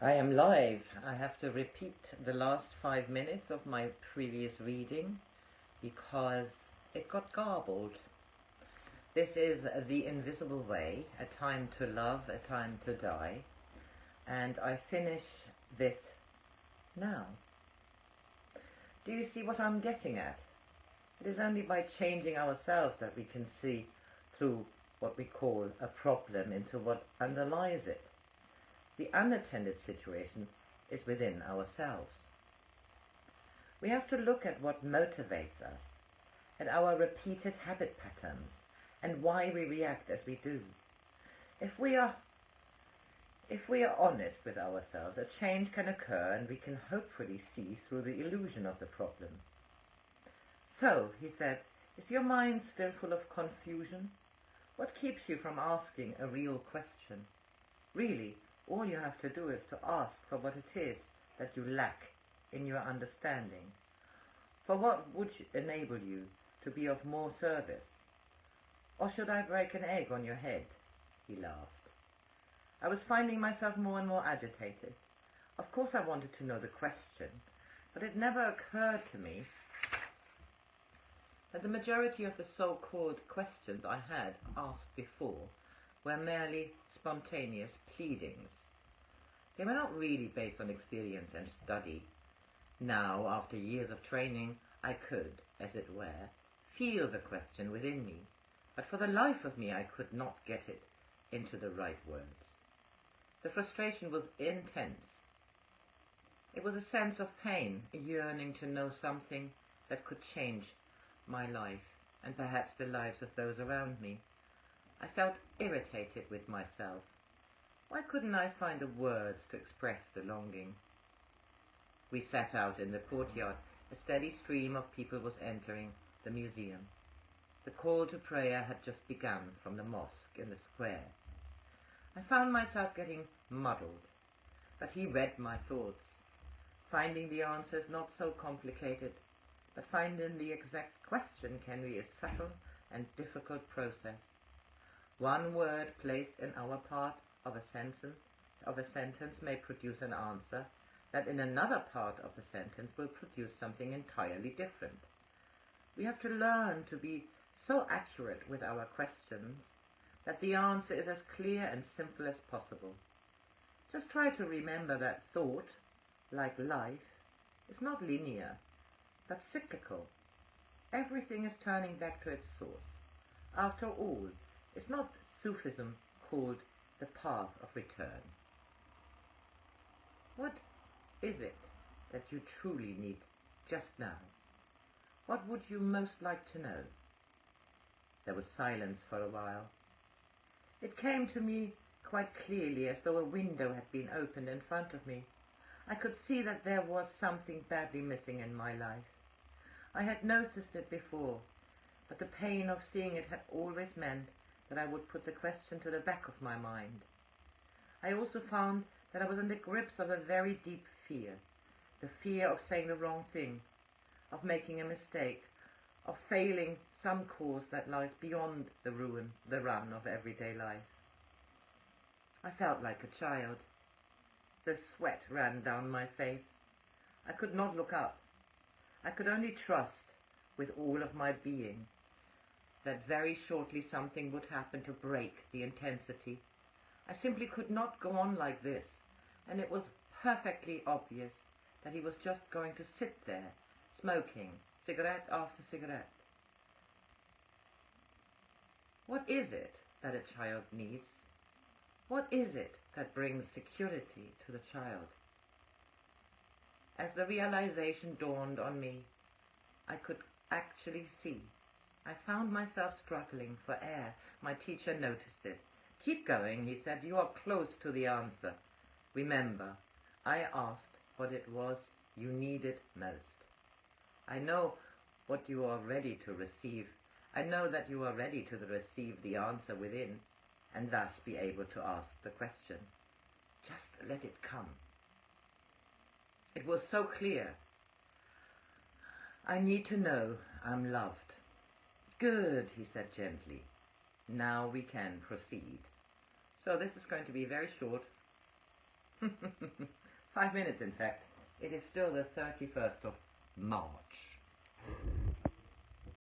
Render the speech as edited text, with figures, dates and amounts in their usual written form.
I am live. I have to repeat the last 5 minutes of my previous reading because it got garbled. This is The Invisible Way, A Time to Love, A Time to Die, and I finish this now. Do you see what I'm getting at? It is only by changing ourselves that we can see through what we call a problem into what underlies it. The unattended situation is within ourselves. We have to look at what motivates us, at our repeated habit patterns, and why we react as we do. If we are honest with ourselves, a change can occur and we can hopefully see through the illusion of the problem. So, he said, is your mind still full of confusion? What keeps you from asking a real question? Really, all you have to do is to ask for what it is that you lack in your understanding. For what would enable you to be of more service? Or should I break an egg on your head? He laughed. I was finding myself more and more agitated. Of course I wanted to know the question, but it never occurred to me that the majority of the so-called questions I had asked before were merely spontaneous pleadings. They were not really based on experience and study. Now, after years of training, I could, as it were, feel the question within me, but for the life of me I could not get it into the right words. The frustration was intense. It was a sense of pain, a yearning to know something that could change my life and perhaps the lives of those around me. I felt irritated with myself. Why couldn't I find the words to express the longing? We sat out in the courtyard. A steady stream of people was entering the museum. The call to prayer had just begun from the mosque in the square. I found myself getting muddled, but he read my thoughts. Finding the answers not so complicated, but finding the exact question can be a subtle and difficult process. One word placed in our part of a sentence may produce an answer that in another part of the sentence will produce something entirely different. We have to learn to be so accurate with our questions that the answer is as clear and simple as possible. Just try to remember that thought, like life, is not linear, but cyclical. Everything is turning back to its source. After all, it's not Sufism called the path of return. What is it that you truly need just now? What would you most like to know? There was silence for a while. It came to me quite clearly, as though a window had been opened in front of me. I could see that there was something badly missing in my life. I had noticed it before, but the pain of seeing it had always meant that I would put the question to the back of my mind. I also found that I was in the grips of a very deep fear, the fear of saying the wrong thing, of making a mistake, of failing some cause that lies beyond the run of everyday life. I felt like a child. The sweat ran down my face. I could not look up. I could only trust with all of my being that very shortly something would happen to break the intensity. I simply could not go on like this, and it was perfectly obvious that he was just going to sit there, smoking, cigarette after cigarette. What is it that a child needs? What is it that brings security to the child? As the realization dawned on me, I could actually see. I found myself struggling for air. My teacher noticed it. "Keep going," he said. "You are close to the answer. Remember, I asked what it was you needed most. I know what you are ready to receive. I know that you are ready to receive the answer within, and thus be able to ask the question. Just let it come." It was so clear. I need to know I'm loved. "Good," he said gently. "Now we can proceed." So this is going to be very short. 5 minutes, in fact. It is still the 31st of March.